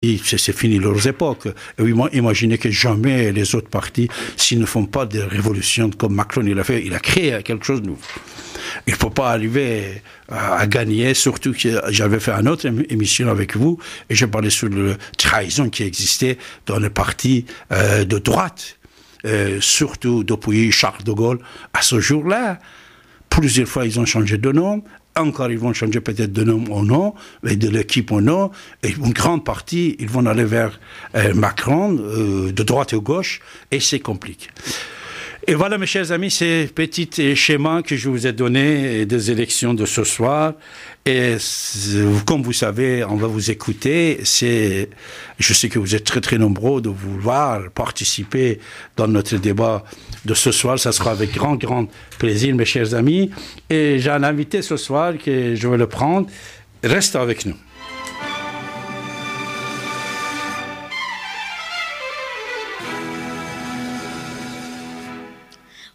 C'est fini leurs époques. Et imaginez que jamais les autres partis, s'ils ne font pas de révolution comme Macron il a fait, il a créé quelque chose de nouveau. Il ne faut pas arriver à gagner, surtout que j'avais fait une autre émission avec vous, et je parlais sur la trahison qui existait dans le parti de droite, surtout depuis Charles de Gaulle. À ce jour-là, plusieurs fois ils ont changé de nom, encore ils vont changer peut-être de nom au nom, et de l'équipe au nom, et une grande partie, ils vont aller vers Macron, de droite et de gauche, et c'est compliqué. Et voilà, mes chers amis, ces petits schémas que je vous ai donnés des élections de ce soir. Et comme vous savez, on va vous écouter. Je sais que vous êtes très, très nombreux de vouloir participer dans notre débat de ce soir. Ça sera avec grand, grand plaisir, mes chers amis. Et j'ai un invité ce soir que je vais le prendre. Restez avec nous.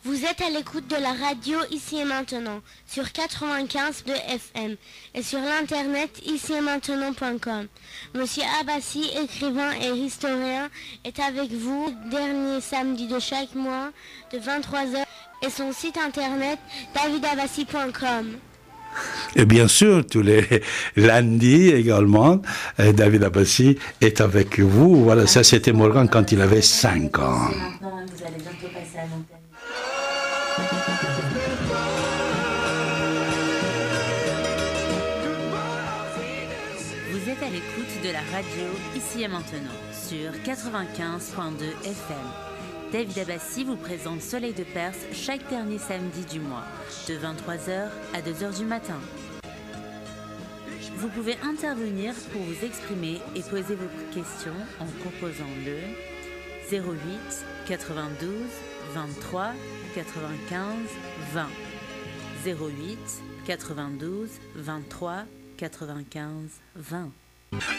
Vous êtes à l'écoute de la radio Ici et Maintenant sur 95 de FM et sur l'internet ici-et-maintenant.com. Monsieur Abbassi, écrivain et historien, est avec vous dernier samedi de chaque mois de 23h et son site internet davidabassi.com. Et bien sûr, tous les lundis également, David Abbassi est avec vous. Voilà, ça c'était Morgan quand il avait 5 ans. Maintenant, vous allez bientôt passer à l'antenne. Vous êtes à l'écoute de la radio Ici et Maintenant sur 95.2 FM. David Abbassi vous présente Soleil de Perse chaque dernier samedi du mois, de 23h à 2h du matin. Vous pouvez intervenir pour vous exprimer et poser vos questions en composant le 08 92 23 95 20. 08 92 23 95 20.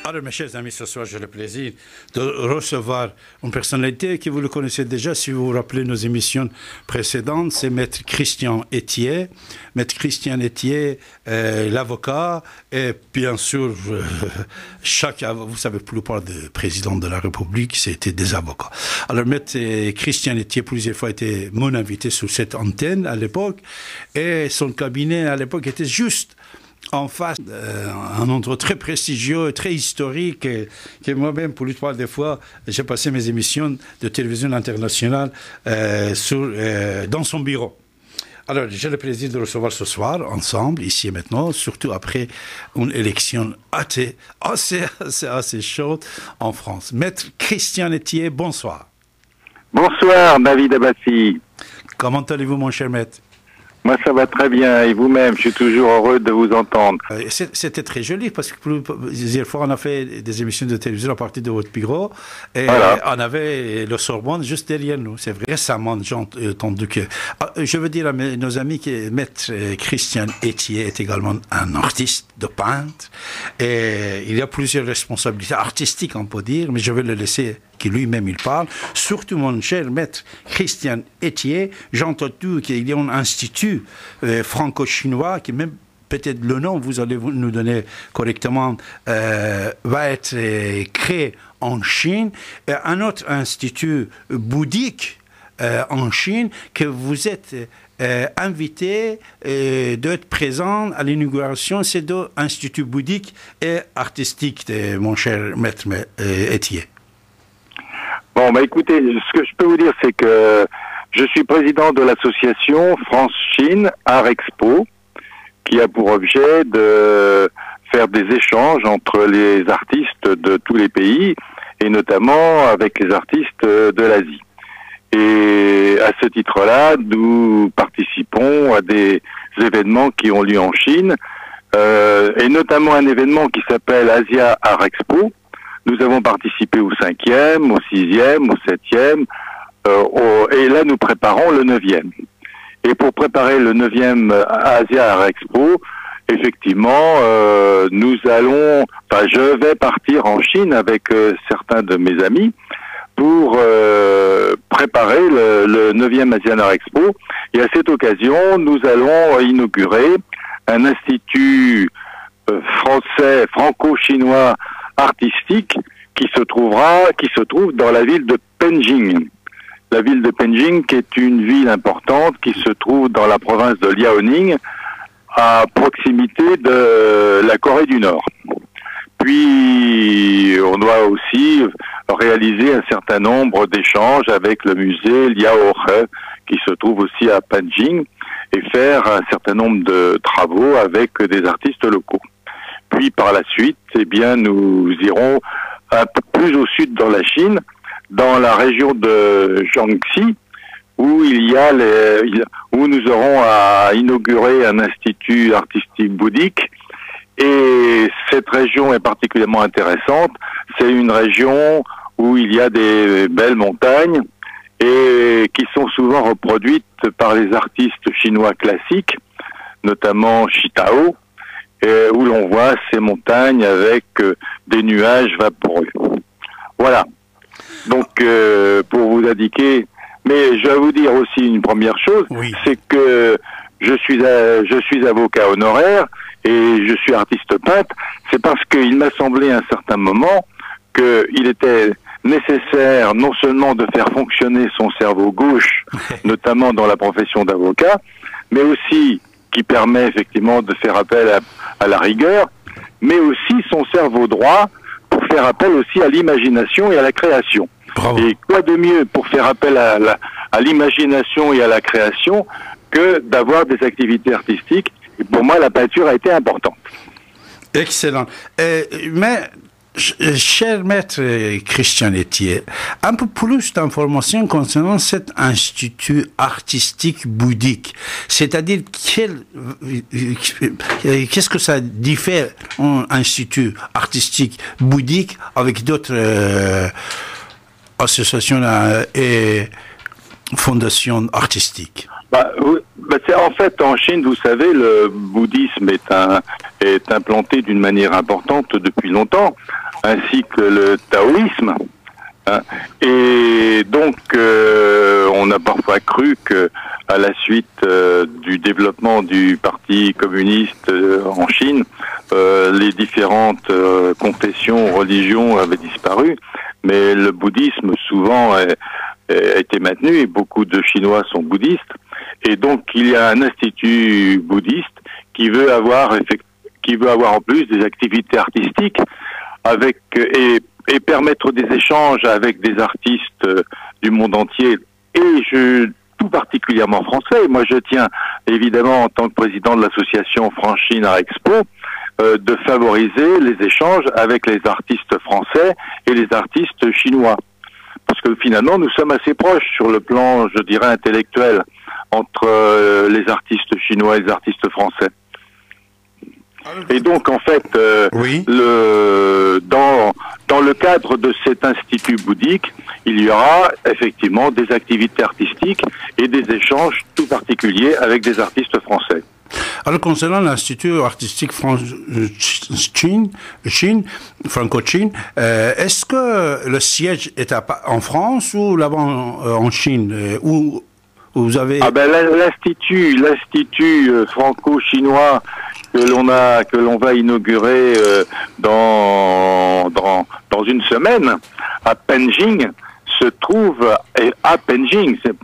Alors, mes chers amis, ce soir, j'ai le plaisir de recevoir une personnalité que vous le connaissez déjà, si vous vous rappelez nos émissions précédentes, c'est Maître Christian Etier. Maître Christian Etier, l'avocat, et bien sûr, vous savez, la plupart des présidents de la République, c'était des avocats. Alors, Maître Christian Etier, plusieurs fois, était mon invité sur cette antenne à l'époque, et son cabinet à l'époque était juste en face, un endroit très prestigieux, très historique, que moi-même, pour l'histoire des fois, j'ai passé mes émissions de télévision internationale dans son bureau. Alors, j'ai le plaisir de recevoir ce soir, ensemble, ici et maintenant, surtout après une élection assez chaude en France. Maître Christian Etier, bonsoir. Bonsoir, David Abbassi. Comment allez-vous, mon cher maître? Moi, ça va très bien. Et vous-même, je suis toujours heureux de vous entendre. C'était très joli parce que plusieurs fois, on a fait des émissions de télévision à partir de votre bureau et voilà. On avait le Sorbonne juste derrière nous. C'est vrai. Récemment, j'ai entendu que... Je veux dire à nos amis que Maître Christian Etier est également un artiste de peintre et il y a plusieurs responsabilités artistiques, on peut dire, mais je vais le laisser qui lui-même il parle. Surtout, mon cher Maître Christian Etier, j'ai entendu qu'il y a un institut franco-chinois qui même peut-être le nom, vous allez nous donner correctement, va être créé en Chine. Et un autre institut bouddhique en Chine que vous êtes invité d'être présent à l'inauguration, ces deux instituts bouddhiques et artistiques de mon cher Maître Etier. Bon, écoutez, ce que je peux vous dire, c'est que je suis président de l'association France-Chine Art Expo, qui a pour objet de faire des échanges entre les artistes de tous les pays, et notamment avec les artistes de l'Asie. Et à ce titre-là, nous participons à des événements qui ont lieu en Chine, et notamment un événement qui s'appelle Asia Art Expo. Nous avons participé au 5e, au 6e, au 7e, et là nous préparons le 9e. Et pour préparer le 9e Asia Art Expo, effectivement, je vais partir en Chine avec certains de mes amis pour préparer le 9e Asia Art Expo. Et à cette occasion, nous allons inaugurer un institut français, franco-chinois artistique qui se trouve dans la ville de Penjing. La ville de Penjing, qui est une ville importante, qui se trouve dans la province de Liaoning, à proximité de la Corée du Nord. Puis, on doit aussi réaliser un certain nombre d'échanges avec le musée Liaohe, qui se trouve aussi à Penjing, et faire un certain nombre de travaux avec des artistes locaux. Puis, par la suite, eh bien, nous irons un peu plus au sud dans la Chine, dans la région de Jiangxi, où où nous aurons à inaugurer un institut artistique bouddhique. Et cette région est particulièrement intéressante. C'est une région où il y a des belles montagnes et qui sont souvent reproduites par les artistes chinois classiques, notamment Shitao, où l'on voit ces montagnes avec des nuages vaporeux. Voilà. Donc, pour vous indiquer, mais je vais vous dire aussi une première chose, oui. C'est que je suis avocat honoraire et je suis artiste peintre. C'est parce qu'il m'a semblé à un certain moment qu'il était nécessaire non seulement de faire fonctionner son cerveau gauche, notamment dans la profession d'avocat, mais aussi qui permet effectivement de faire appel à la rigueur, mais aussi son cerveau droit pour faire appel aussi à l'imagination et à la création. Bravo. Et quoi de mieux pour faire appel à l'imagination et à la création que d'avoir des activités artistiques. Et pour moi, la peinture a été importante. Excellent. Mais, cher maître Christian Etier, un peu plus d'informations concernant cet institut artistique bouddhique. C'est-à-dire, qu'est-ce que ça diffère un institut artistique bouddhique avec d'autres associations et fondations artistiques? En fait, en Chine, vous savez, le bouddhisme est implanté d'une manière importante depuis longtemps, ainsi que le taoïsme. Hein. Et donc, on a parfois cru que, à la suite du développement du Parti communiste en Chine, les différentes confessions, religions avaient disparu, mais le bouddhisme souvent a été maintenu et beaucoup de Chinois sont bouddhistes. Et donc, il y a un institut bouddhiste qui veut avoir en plus des activités artistiques et permettre des échanges avec des artistes du monde entier et tout particulièrement français. Moi, je tiens évidemment en tant que président de l'association France-Chine Art Expo de favoriser les échanges avec les artistes français et les artistes chinois. Parce que finalement, nous sommes assez proches sur le plan, je dirais, intellectuel entre les artistes chinois et les artistes français. Et donc, en fait, oui. Dans le cadre de cet institut bouddhique, il y aura effectivement des activités artistiques et des échanges tout particuliers avec des artistes français. Alors, concernant l'Institut artistique Franco-Chine, est-ce que le siège est en France ou là-bas en Chine où vous avez... L'Institut franco-chinois que l'on va inaugurer dans une semaine à Penjing se trouve à Penjing. C'est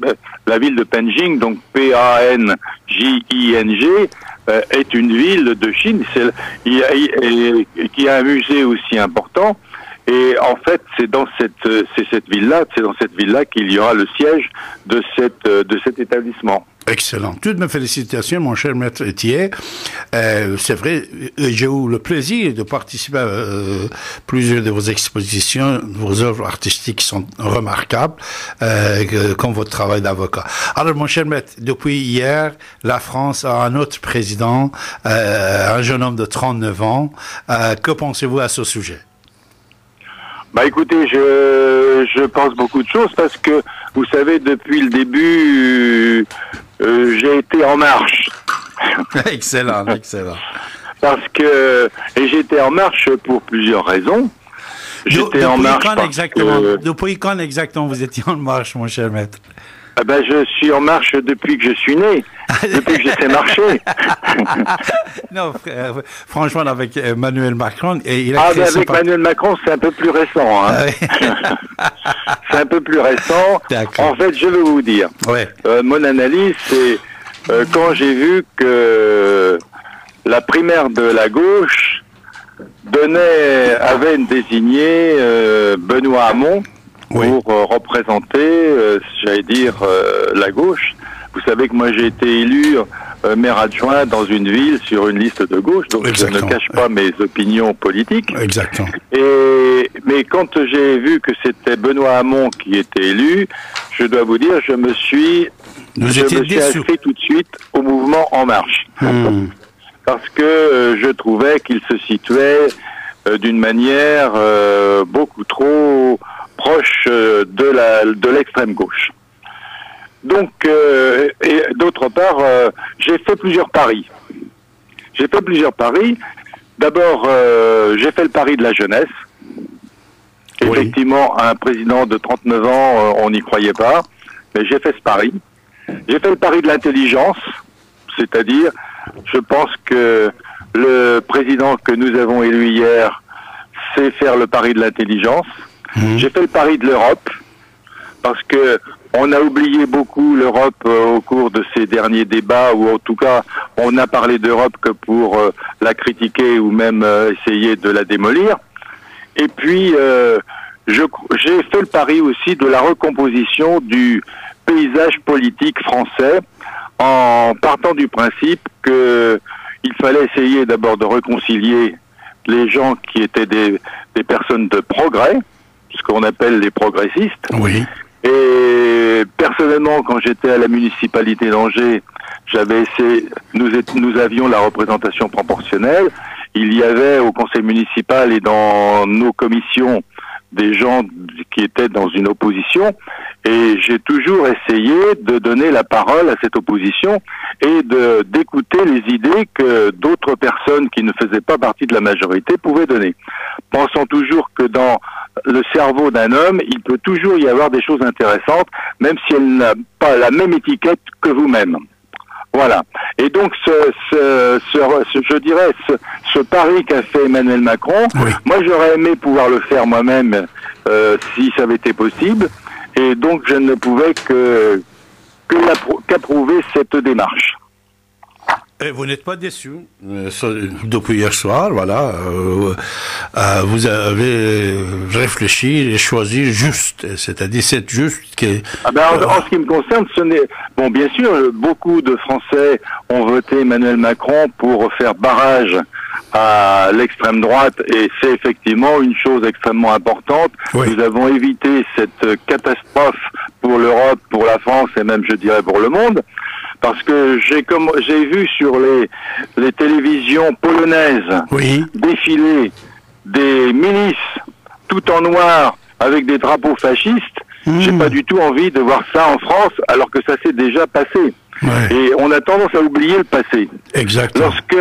la ville de Penjing, donc Panjing, est une ville de Chine qui a un musée aussi important. Et en fait, c'est dans cette ville-là qu'il y aura le siège de cet établissement. Excellent. Toutes mes félicitations, mon cher maître Etier. C'est vrai, j'ai eu le plaisir de participer à plusieurs de vos expositions. Vos œuvres artistiques sont remarquables, comme votre travail d'avocat. Alors, mon cher maître, depuis hier, la France a un autre président, un jeune homme de 39 ans. Que pensez-vous à ce sujet? Écoutez, je pense beaucoup de choses parce que, vous savez, depuis le début, j'ai été en marche. Excellent, excellent. Et j'étais en marche pour plusieurs raisons. Depuis quand exactement vous étiez en marche, mon cher maître? Ah ben, je suis en marche depuis que je suis né, depuis que je sais marcher. Non, franchement, avec Emmanuel Macron, et il a Ah créé ben, avec Emmanuel Macron, c'est un peu plus récent. Hein. C'est un peu plus récent. En fait, je veux vous dire, mon analyse, c'est quand j'ai vu que la primaire de la gauche avait désigné Benoît Hamon pour représenter, j'allais dire, la gauche. Vous savez que moi j'ai été élu maire adjoint dans une ville sur une liste de gauche, donc Exactement. Je ne cache pas mes opinions politiques. Exactement. Mais quand j'ai vu que c'était Benoît Hamon qui était élu, je dois vous dire, je me suis inscrit tout de suite au mouvement En Marche. Parce que je trouvais qu'il se situait d'une manière beaucoup trop proche de l'extrême gauche. Donc, et d'autre part, j'ai fait plusieurs paris. D'abord, j'ai fait le pari de la jeunesse. Effectivement, un président de 39 ans, on n'y croyait pas, mais j'ai fait ce pari. J'ai fait le pari de l'intelligence, c'est-à-dire, je pense que le président que nous avons élu hier sait faire le pari de l'intelligence. J'ai fait le pari de l'Europe, parce que on a oublié beaucoup l'Europe au cours de ces derniers débats, ou en tout cas, on n'a parlé d'Europe que pour la critiquer ou même essayer de la démolir. Et puis, j'ai fait le pari aussi de la recomposition du paysage politique français, en partant du principe que il fallait essayer d'abord de réconcilier les gens qui étaient des personnes de progrès, ce qu'on appelle les progressistes. Oui. Et personnellement, quand j'étais à la municipalité d'Angers, nous avions la représentation proportionnelle. Il y avait au conseil municipal et dans nos commissions des gens qui étaient dans une opposition, et j'ai toujours essayé de donner la parole à cette opposition et d'écouter les idées que d'autres personnes qui ne faisaient pas partie de la majorité pouvaient donner, pensant toujours que dans le cerveau d'un homme, il peut toujours y avoir des choses intéressantes, même si elle n'a pas la même étiquette que vous-même. Voilà. Et donc, je dirais, ce pari qu'a fait Emmanuel Macron, moi j'aurais aimé pouvoir le faire moi-même si ça avait été possible, et donc je ne pouvais qu'approuver cette démarche. Et vous n'êtes pas déçu depuis hier soir, voilà. Vous avez réfléchi et choisi juste, c'est-à-dire c'est juste que. En ce qui me concerne, bon, bien sûr, beaucoup de Français ont voté Emmanuel Macron pour faire barrage à l'extrême droite, et c'est effectivement une chose extrêmement importante. Nous avons évité cette catastrophe pour l'Europe, pour la France et même, je dirais, pour le monde. Parce que j'ai vu sur les télévisions polonaises défiler des milices tout en noir avec des drapeaux fascistes. J'ai pas du tout envie de voir ça en France, alors que ça s'est déjà passé. Et on a tendance à oublier le passé. Exactement. Lorsque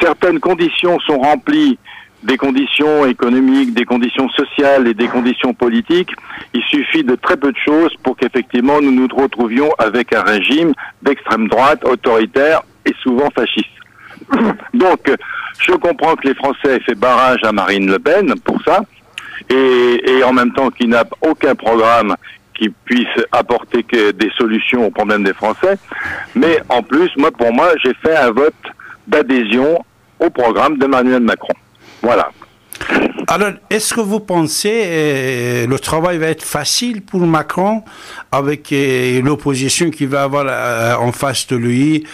certaines conditions sont remplies, des conditions économiques, des conditions sociales et des conditions politiques, il suffit de très peu de choses pour qu'effectivement nous nous retrouvions avec un régime d'extrême droite, autoritaire et souvent fasciste. Donc, je comprends que les Français aient fait barrage à Marine Le Pen pour ça, et en même temps qu'il n'a aucun programme qui puisse apporter des solutions aux problèmes des Français. Mais en plus, pour moi, j'ai fait un vote d'adhésion au programme d'Emmanuel Macron. Voilà. Alors, est-ce que vous pensez le travail va être facile pour Macron avec l'opposition qu'il va avoir en face de lui,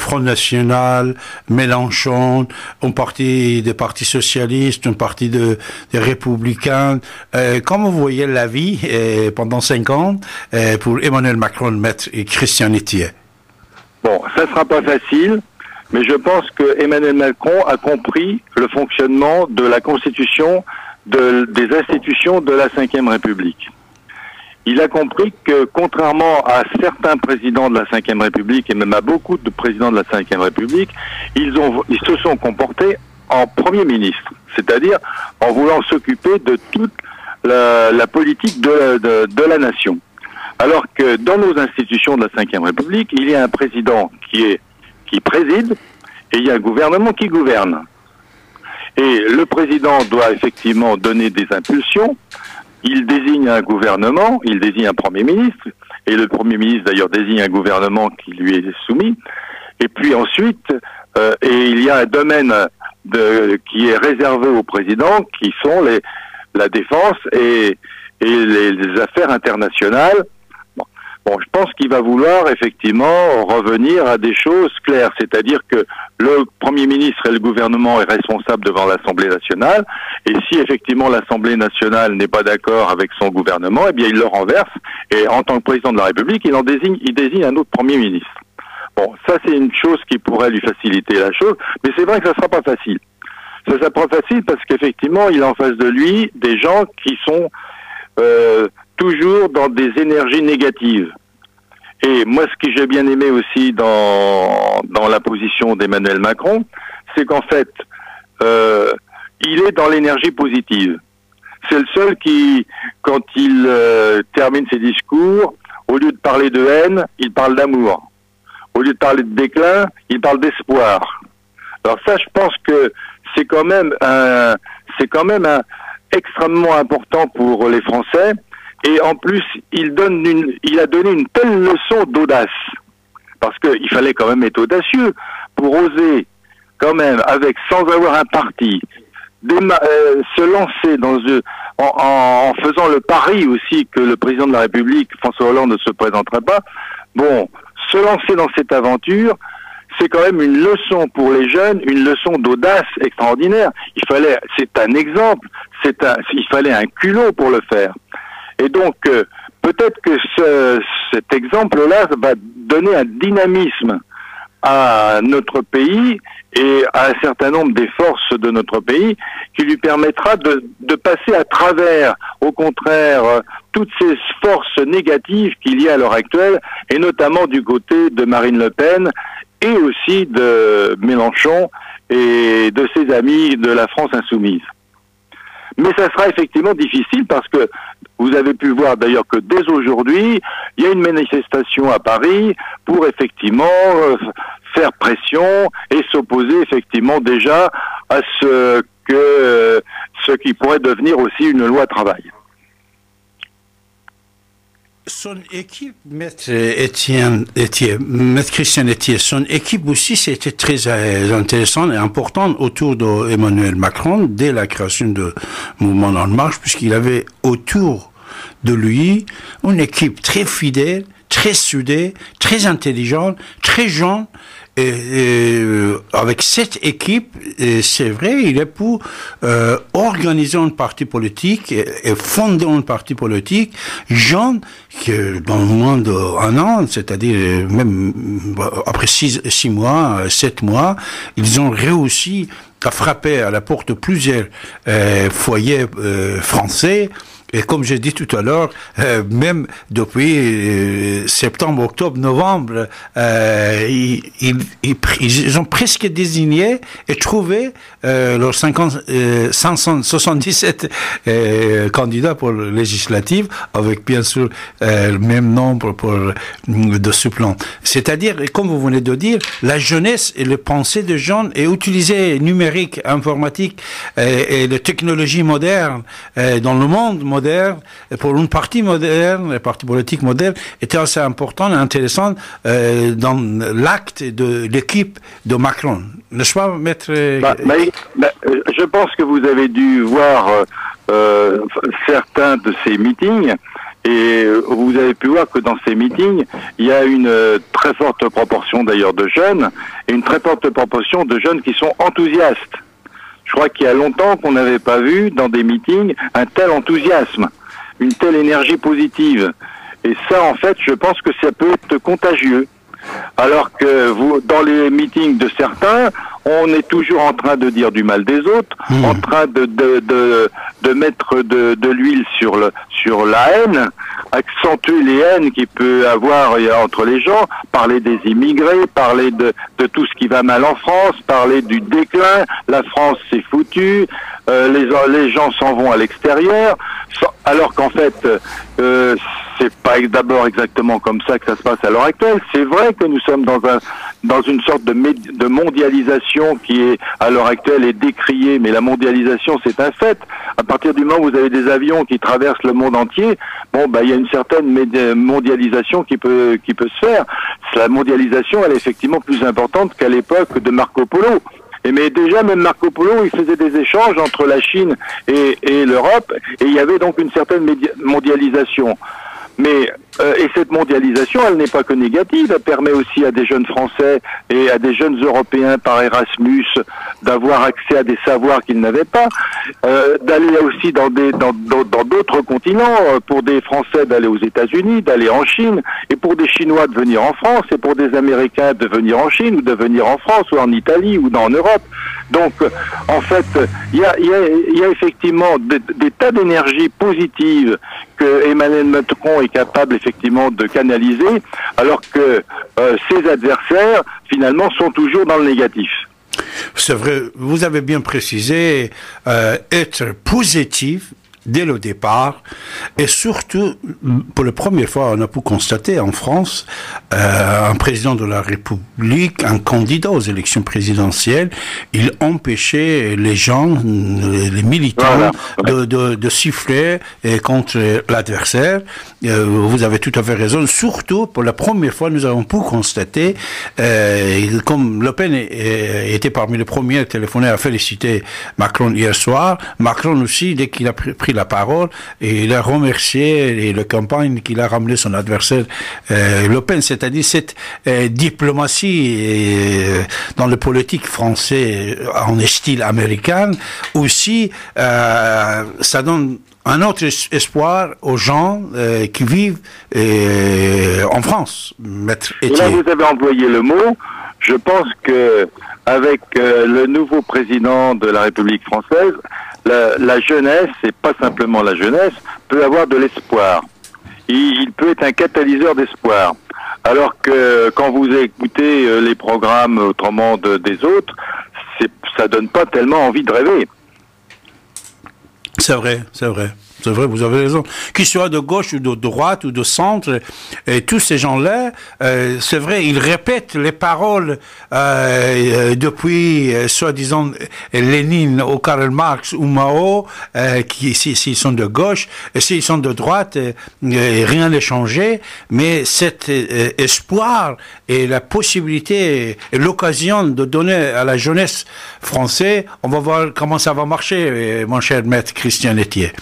Front National, Mélenchon, un parti des partis socialistes, un parti des Républicains. Comment vous voyez la vie pendant 5 ans pour Emmanuel Macron, Maître et Christian Etier? Bon, ça sera pas facile. Mais je pense que Emmanuel Macron a compris le fonctionnement de la Constitution, des institutions de la Ve République. Il a compris que, contrairement à certains présidents de la Ve République, et même à beaucoup de présidents de la Ve République, ils se sont comportés en Premier ministre, c'est-à-dire en voulant s'occuper de toute la politique de la nation. Alors que dans nos institutions de la Ve République, il y a un président qui préside et il y a un gouvernement qui gouverne. Et le président doit effectivement donner des impulsions. Il désigne un gouvernement, il désigne un Premier ministre, et le Premier ministre d'ailleurs désigne un gouvernement qui lui est soumis. Et puis ensuite, il y a un domaine qui est réservé au président, qui sont la défense et les affaires internationales. Bon, je pense qu'il va vouloir effectivement revenir à des choses claires, c'est-à-dire que le Premier ministre et le gouvernement est responsable devant l'Assemblée nationale, et si effectivement l'Assemblée nationale n'est pas d'accord avec son gouvernement, eh bien il le renverse, et en tant que président de la République, il désigne un autre Premier ministre. Bon, ça c'est une chose qui pourrait lui faciliter la chose, mais c'est vrai que ça sera pas facile. Ça sera pas facile parce qu'effectivement, il a en face de lui des gens qui sont toujours dans des énergies négatives. Et moi, ce que j'ai bien aimé aussi dans la position d'Emmanuel Macron, c'est qu'en fait, il est dans l'énergie positive. C'est le seul qui, quand il termine ses discours, au lieu de parler de haine, il parle d'amour. Au lieu de parler de déclin, il parle d'espoir. Alors ça, je pense que c'est quand même extrêmement important pour les Français. Et en plus, il a donné une telle leçon d'audace. Parce qu'il fallait quand même être audacieux pour oser, quand même, sans avoir un parti, se lancer en faisant le pari aussi que le président de la République, François Hollande, ne se présenterait pas. Bon, se lancer dans cette aventure, c'est quand même une leçon pour les jeunes, une leçon d'audace extraordinaire. C'est un exemple, il fallait un culot pour le faire. Et donc, peut-être que cet exemple-là va donner un dynamisme à notre pays et à un certain nombre des forces de notre pays qui lui permettra de passer à travers, au contraire, toutes ces forces négatives qu'il y a à l'heure actuelle, et notamment du côté de Marine Le Pen et aussi de Mélenchon et de ses amis de la France insoumise. Mais ça sera effectivement difficile parce que vous avez pu voir d'ailleurs que dès aujourd'hui, il y a une manifestation à Paris pour effectivement faire pression et s'opposer effectivement déjà à ce qui pourrait devenir aussi une loi travail. Son équipe, Maître Christian Etier, son équipe aussi, c'était très intéressant et important autour d'Emmanuel Macron dès la création du mouvement En Marche, puisqu'il avait autour de lui une équipe très fidèle, très soudée, très intelligente, très jeune. Et avec cette équipe, c'est vrai, il est pour organiser un parti politique et fonder un parti politique jeune que dans le moins d'un an, c'est-à-dire même après 6 mois, 7 mois, ils ont réussi à frapper à la porte de plusieurs foyers français. Et comme j'ai dit tout à l'heure, même depuis septembre, octobre, novembre, ils ont presque désigné et trouvé leurs 577 candidats pour le législatif, avec bien sûr le même nombre de suppléants. C'est-à-dire, comme vous venez de dire, la jeunesse et les pensées des jeunes et utiliser numérique, informatique et les technologies modernes dans le monde moderne, pour une partie moderne, les partis politiques modernes, était assez important et intéressant dans l'acte de l'équipe de Macron. N'est-ce pas, Maître? Je pense que vous avez dû voir certains de ces meetings, et vous avez pu voir que dans ces meetings, il y a une très forte proportion d'ailleurs de jeunes, et une très forte proportion de jeunes qui sont enthousiastes. Je crois qu'il y a longtemps qu'on n'avait pas vu dans des meetings un tel enthousiasme, une telle énergie positive. Et ça, en fait, je pense que ça peut être contagieux. Alors que dans les meetings de certains, on est toujours en train de dire du mal des autres, en train de mettre de l'huile sur la haine, accentuer les haines qu'il peut avoir entre les gens, parler des immigrés, parler de tout ce qui va mal en France, parler du déclin, la France c'est foutu, les gens s'en vont à l'extérieur, alors qu'en fait c'est pas d'abord exactement comme ça que ça se passe à l'heure actuelle. C'est vrai que nous sommes dans une sorte de mondialisation qui est, à l'heure actuelle, est décriée, mais la mondialisation, c'est un fait. À partir du moment où vous avez des avions qui traversent le monde entier, bon, bah, il y a une certaine mondialisation qui peut se faire. La mondialisation, elle est effectivement plus importante qu'à l'époque de Marco Polo. Mais déjà, même Marco Polo, il faisait des échanges entre la Chine et l'Europe, et il y avait donc une certaine mondialisation. Mais et cette mondialisation, elle n'est pas que négative, elle permet aussi à des jeunes Français et à des jeunes Européens par Erasmus d'avoir accès à des savoirs qu'ils n'avaient pas, d'aller aussi dans d'autres continents, pour des Français d'aller aux États-Unis, d'aller en Chine, et pour des Chinois de venir en France, et pour des Américains de venir en Chine, ou de venir en France, ou en Italie, ou en Europe. Donc, en fait, il y a effectivement des tas d'énergies positives que Emmanuel Macron est capable effectivement de canaliser, alors que ses adversaires, finalement, sont toujours dans le négatif. C'est vrai, vous avez bien précisé, être positif dès le départ, et surtout, pour la première fois, on a pu constater en France, un président de la République, un candidat aux élections présidentielles, il empêchait les gens, les militants, voilà, de siffler contre l'adversaire. Vous avez tout à fait raison. Surtout, pour la première fois, nous avons pu constater, comme Le Pen était parmi les premiers à téléphoner à féliciter Macron hier soir, Macron aussi, dès qu'il a pris la parole, et il a remercié la campagne qu'il a ramené son adversaire Le Pen, c'est-à-dire cette diplomatie dans le politique français en style américain aussi, ça donne un autre espoir aux gens qui vivent en France. Maître Étienne. Là, vous avez employé le mot. Je pense que avec le nouveau président de la République française, la jeunesse, et pas simplement la jeunesse, peut avoir de l'espoir. Il peut être un catalyseur d'espoir. Alors que quand vous écoutez les programmes autrement des autres, ça donne pas tellement envie de rêver. C'est vrai, c'est vrai. C'est vrai, vous avez raison. Qu'ils soient de gauche ou de droite ou de centre, et tous ces gens-là, c'est vrai, ils répètent les paroles depuis, soi-disant, Lénine ou Karl Marx ou Mao, s'ils sont de gauche, et s'ils sont de droite, rien n'est changé, mais cet espoir et la possibilité et l'occasion de donner à la jeunesse française, on va voir comment ça va marcher, mon cher maître Christian Etier.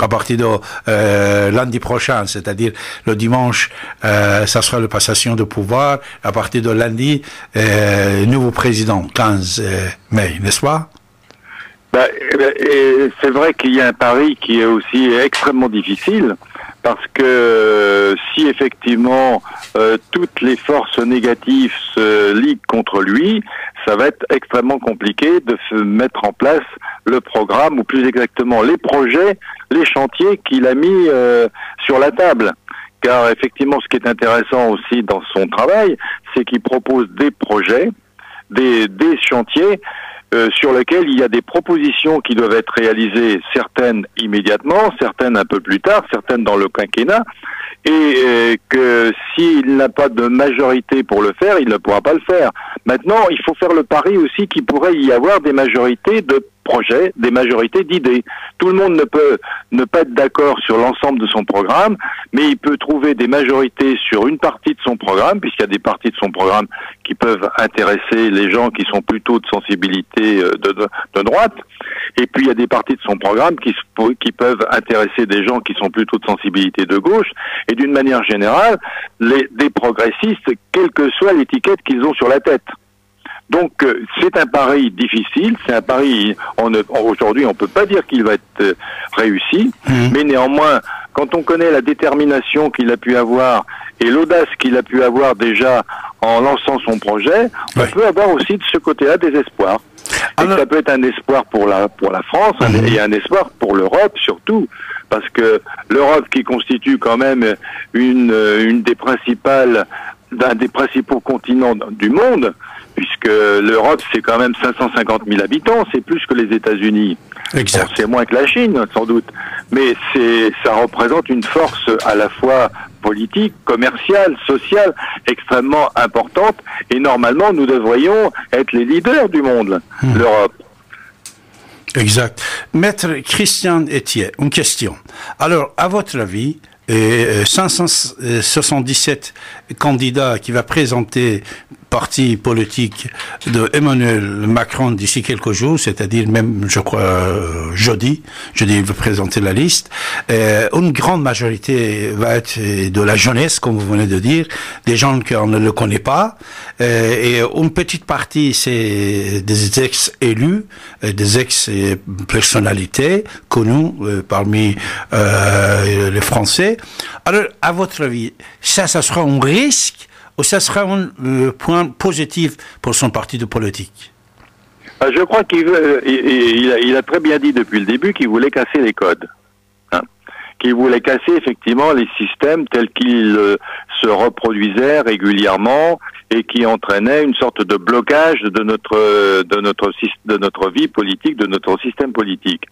À partir de lundi prochain, c'est-à-dire le dimanche, ça sera la passation de pouvoir. À partir de lundi, nouveau président, 15 mai, n'est-ce pas? C'est vrai qu'il y a un pari qui est aussi extrêmement difficile, parce que si effectivement toutes les forces négatives se liguent contre lui, ça va être extrêmement compliqué de se mettre en place le programme, ou plus exactement les projets, les chantiers qu'il a mis sur la table. Car effectivement, ce qui est intéressant aussi dans son travail, c'est qu'il propose des projets, des chantiers sur lesquels il y a des propositions qui doivent être réalisées, certaines immédiatement, certaines un peu plus tard, certaines dans le quinquennat, et que s'il n'a pas de majorité pour le faire, il ne pourra pas le faire. Maintenant, il faut faire le pari aussi qu'il pourrait y avoir des majorités de projets, des majorités d'idées. Tout le monde ne peut ne pas être d'accord sur l'ensemble de son programme, mais il peut trouver des majorités sur une partie de son programme, puisqu'il y a des parties de son programme qui peuvent intéresser les gens qui sont plutôt de sensibilité de droite, et puis il y a des parties de son programme qui peuvent intéresser des gens qui sont plutôt de sensibilité de gauche, et d'une manière générale, des progressistes, quelle que soit l'étiquette qu'ils ont sur la tête. Donc c'est un pari difficile, c'est un pari, aujourd'hui on peut pas dire qu'il va être réussi, mais néanmoins, quand on connaît la détermination qu'il a pu avoir et l'audace qu'il a pu avoir déjà en lançant son projet, on peut avoir aussi de ce côté-là des espoirs. Alors, et ça peut être un espoir pour la France, et un espoir pour l'Europe surtout, parce que l'Europe, qui constitue quand même une des principales, d'un des principaux continents du monde, puisque l'Europe, c'est quand même 550 000 habitants, c'est plus que les États-Unis. Bon, c'est moins que la Chine, sans doute, mais ça représente une force à la fois politique, commerciale, sociale extrêmement importante. Et normalement, nous devrions être les leaders du monde, l'Europe. Exact. Maître Christian Etier, une question. Alors, à votre avis, 577 candidats qui va présenter parti politique de Emmanuel Macron d'ici quelques jours, c'est-à-dire même, je crois, jeudi, il va présenter la liste. Une grande majorité va être de la jeunesse, comme vous venez de dire, des gens qu'on ne le connaît pas, et une petite partie, c'est des ex-élus, des ex-personnalités connues parmi les Français. Alors, à votre avis, ça sera un risque ou ça sera un point positif pour son parti de politique? Je crois il a très bien dit depuis le début qu'il voulait casser les codes. Hein, qu'il voulait casser effectivement les systèmes tels qu'ils se reproduisaient régulièrement et qui entraînaient une sorte de blocage de notre vie politique, de notre système politique.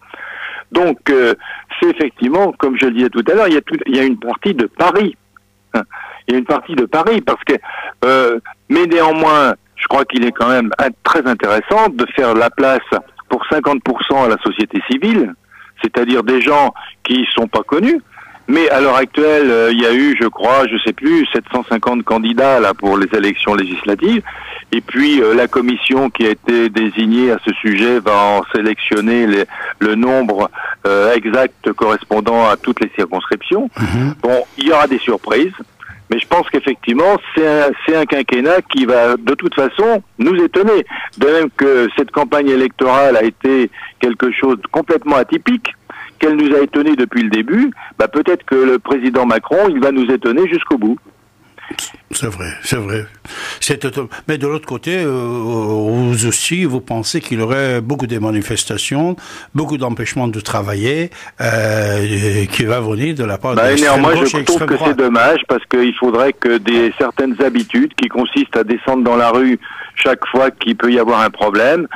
Donc, c'est effectivement, comme je le disais tout à l'heure, il y a une partie de pari. Hein. Il y a une partie de Paris, parce que, mais néanmoins, je crois qu'il est quand même très intéressant de faire la place pour 50% à la société civile, c'est-à-dire des gens qui sont pas connus. Mais à l'heure actuelle, il y a eu, je crois, je sais plus, 750 candidats là pour les élections législatives. Et puis la commission qui a été désignée à ce sujet va en sélectionner le nombre exact correspondant à toutes les circonscriptions. Bon, il y aura des surprises. Mais je pense qu'effectivement, c'est un quinquennat qui va de toute façon nous étonner. De même que cette campagne électorale a été quelque chose de complètement atypique, qu'elle nous a étonnés depuis le début, bah peut-être que le président Macron, il va nous étonner jusqu'au bout. C'est vrai, c'est vrai. Mais de l'autre côté, vous aussi, vous pensez qu'il y aurait beaucoup de manifestations, beaucoup d'empêchements de travailler, qui va venir de la part de l'extrême néanmoins, gauche je trouve que c'est dommage, parce qu'il faudrait que certaines habitudes qui consistent à descendre dans la rue chaque fois qu'il peut y avoir un problème,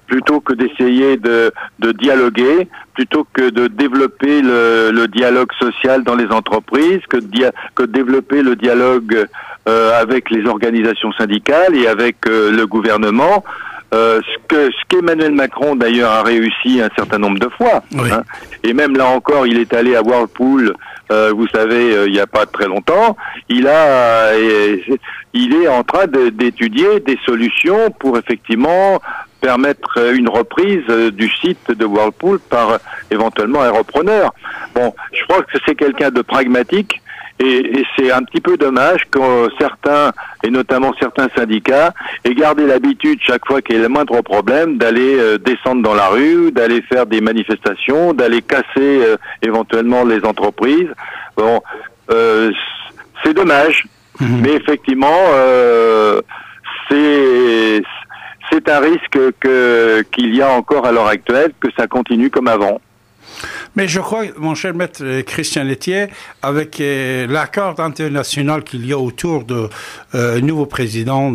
plutôt que d'essayer de dialoguer, plutôt que de développer le dialogue social dans les entreprises, que de développer le dialogue avec les organisations syndicales et avec le gouvernement, ce qu'Emmanuel Macron d'ailleurs a réussi un certain nombre de fois. Oui. Hein. Et même là encore, il est allé à Whirlpool, vous savez, il n'y a pas très longtemps. Il est en train d'étudier des solutions pour effectivement permettre une reprise du site de Whirlpool par éventuellement un repreneur. Bon, je crois que c'est quelqu'un de pragmatique et c'est un petit peu dommage que certains, et notamment certains syndicats, aient gardé l'habitude chaque fois qu'il y a le moindre problème d'aller descendre dans la rue, d'aller faire des manifestations, d'aller casser éventuellement les entreprises. Bon, c'est dommage, mais effectivement, c'est un risque qu'il y a encore à l'heure actuelle, que ça continue comme avant. Mais je crois, mon cher maître Christian Etier, avec l'accord international qu'il y a autour du nouveau président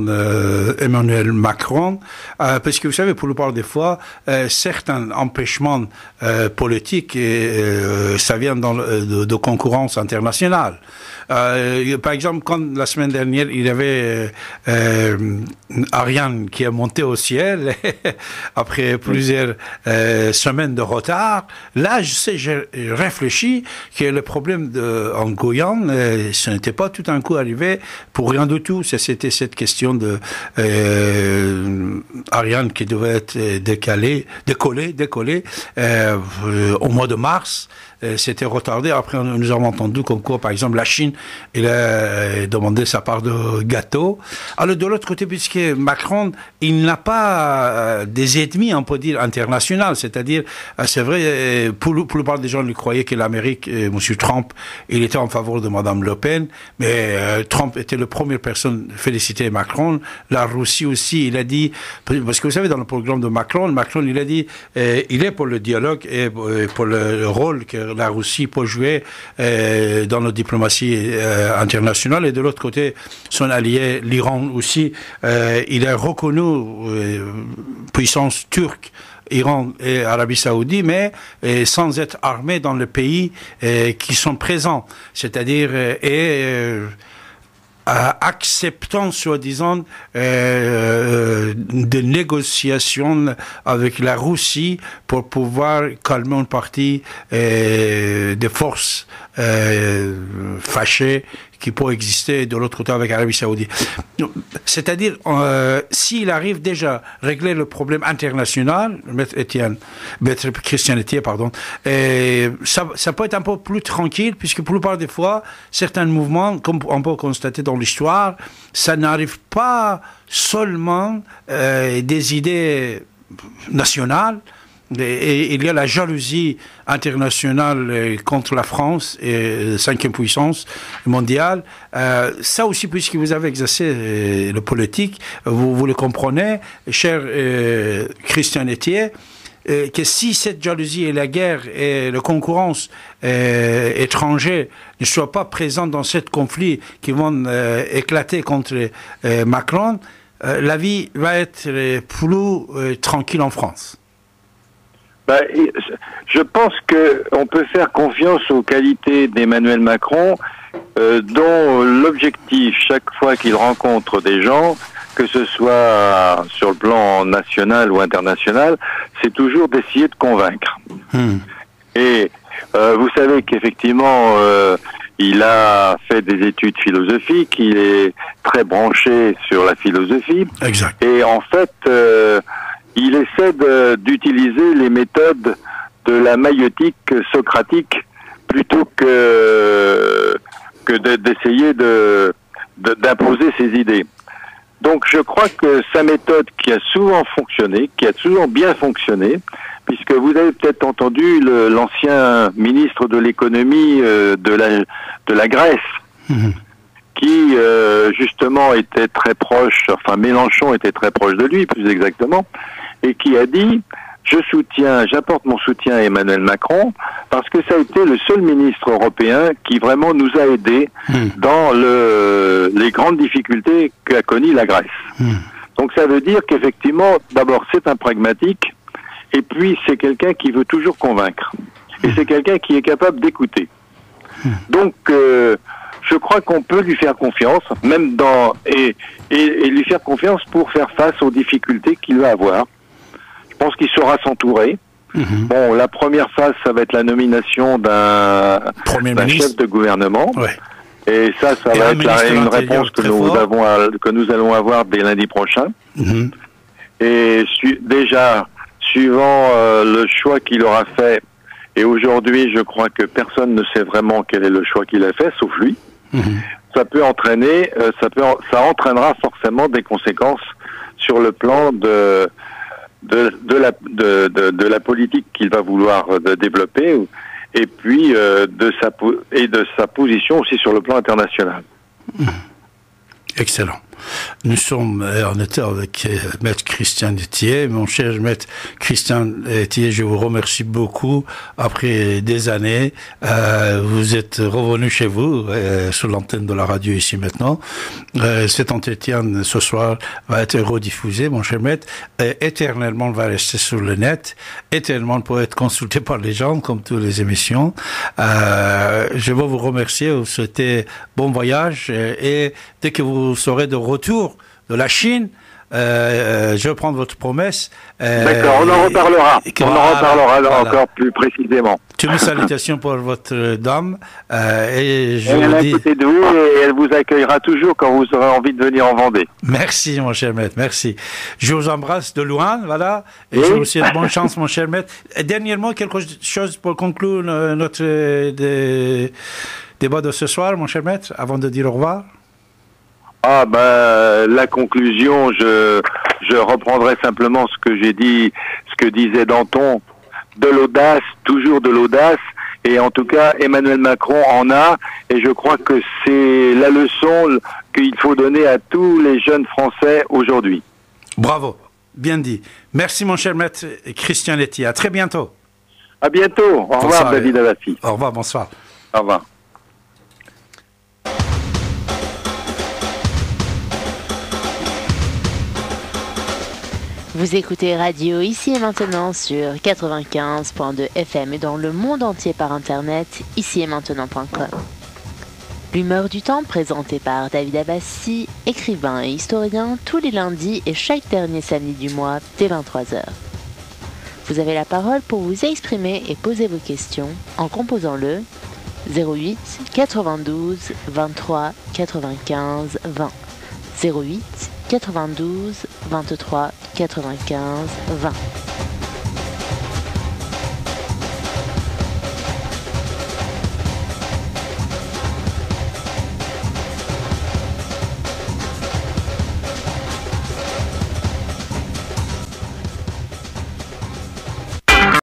Emmanuel Macron, parce que vous savez, pour le part des fois, certains empêchements politiques, ça vient de concurrence internationale. Par exemple, quand la semaine dernière, il y avait Ariane qui est montée au ciel après plusieurs semaines de retard. Là, j'ai réfléchi que le problème en Guyane, ce n'était pas tout d'un coup arrivé pour rien du tout. C'était cette question de Ariane qui devait être décollée au mois de mars. C'était retardé. Après, nous avons entendu comme quoi, par exemple, la Chine, il a demandé sa part de gâteau. Alors, de l'autre côté, puisque Macron, il n'a pas des ennemis, on peut dire, internationaux. C'est-à-dire, c'est vrai, pour la plupart des gens, ils croyaient que l'Amérique, M. Trump, il était en faveur de Mme Le Pen, mais Trump était la première personne à féliciter Macron. La Russie aussi, il a dit, parce que vous savez, dans le programme de Macron, il a dit, il est pour le dialogue et pour le rôle que la Russie peut jouer dans la diplomatie internationale, et de l'autre côté, son allié, l'Iran aussi, il a reconnu puissance turque Iran et Arabie Saoudite, mais sans être armés dans les pays qui sont présents. C'est-à-dire, acceptant, soi-disant, des négociations avec la Russie pour pouvoir calmer une partie des forces fâchées qui peut exister de l'autre côté avec l'Arabie Saoudite. C'est-à-dire, s'il arrive déjà à régler le problème international, Maître Christian Etier, pardon, ça peut être un peu plus tranquille, puisque pour la plupart des fois, certains mouvements, comme on peut constater dans l'histoire, ça n'arrive pas seulement des idées nationales. Et il y a la jalousie internationale contre la France, et cinquième puissance mondiale. Ça aussi, puisque vous avez exercé le politique, vous le comprenez, cher Christian Etier, que si cette jalousie et la guerre et la concurrence étrangère ne soient pas présentes dans ce conflit qui vont éclater contre Macron, la vie va être plus tranquille en France. Je pense qu'on peut faire confiance aux qualités d'Emmanuel Macron, dont l'objectif, chaque fois qu'il rencontre des gens, que ce soit sur le plan national ou international, c'est toujours d'essayer de convaincre. Et vous savez qu'effectivement, il a fait des études philosophiques, il est très branché sur la philosophie. Exact. Et en fait, il essaie d'utiliser les méthodes de la maïeutique socratique plutôt que d'essayer d'imposer ses idées. Donc je crois que sa méthode qui a souvent fonctionné, qui a toujours bien fonctionné, puisque vous avez peut-être entendu l'ancien ministre de l'économie de la Grèce, qui justement était très proche, enfin Mélenchon était très proche de lui, plus exactement, et qui a dit « j'apporte mon soutien à Emmanuel Macron parce que ça a été le seul ministre européen qui vraiment nous a aidés dans les grandes difficultés qu'a connues la Grèce. » Donc ça veut dire qu'effectivement, d'abord c'est un pragmatique, et puis c'est quelqu'un qui veut toujours convaincre. Et c'est quelqu'un qui est capable d'écouter. Donc je crois qu'on peut lui faire confiance, même et lui faire confiance pour faire face aux difficultés qu'il va avoir. Je pense qu'il saura s'entourer. Bon, la première phase, ça va être la nomination d'un chef de gouvernement. Ouais. Et ça va être une réponse que nous allons avoir dès lundi prochain. Et déjà, suivant le choix qu'il aura fait, et aujourd'hui, je crois que personne ne sait vraiment quel est le choix qu'il a fait, sauf lui. Ça peut entraîner, ça entraînera forcément des conséquences sur le plan de la politique qu'il va vouloir développer, et puis de sa position aussi sur le plan international. Excellent. Nous sommes en état avec Maître Christian Etier. Mon cher Maître Christian Etier, je vous remercie beaucoup. Après des années, vous êtes revenu chez vous, sur l'antenne de la radio ici maintenant. Cet entretien ce soir va être rediffusé, mon cher Maître. Éternellement, va rester sur le net. Éternellement, pour être consulté par les gens, comme toutes les émissions. Je veux vous remercier, vous souhaiter bon voyage, et dès que vous serez de retour de la Chine, je vais prendre votre promesse. D'accord, on en reparlera. On en reparlera encore plus précisément. Toutes mes salutations pour votre dame. Et je elle est à côté de vous et elle vous accueillera toujours quand vous aurez envie de venir en Vendée. Merci, mon cher maître, merci. Je vous embrasse de loin, voilà. Et je vous souhaite bonne chance, mon cher maître. Et dernièrement, quelque chose pour conclure notre débat de ce soir, mon cher maître, avant de dire au revoir. La conclusion, je reprendrai simplement ce que j'ai dit, ce que disait Danton, de l'audace, toujours de l'audace, et en tout cas Emmanuel Macron en a, et je crois que c'est la leçon qu'il faut donner à tous les jeunes Français aujourd'hui. Bravo, bien dit. Merci mon cher maître Christian Etier, à très bientôt. À bientôt, au revoir David Abassi. Au revoir, bonsoir. Au revoir. Vous écoutez Radio Ici et Maintenant sur 95.2 FM et dans le monde entier par internet, icietmaintenant.com. L'humeur du temps présentée par David Abbassi, écrivain et historien, tous les lundis et chaque dernier samedi du mois dès 23h. Vous avez la parole pour vous exprimer et poser vos questions en composant le 08 92 23 95 20. 08 92 23 95 20.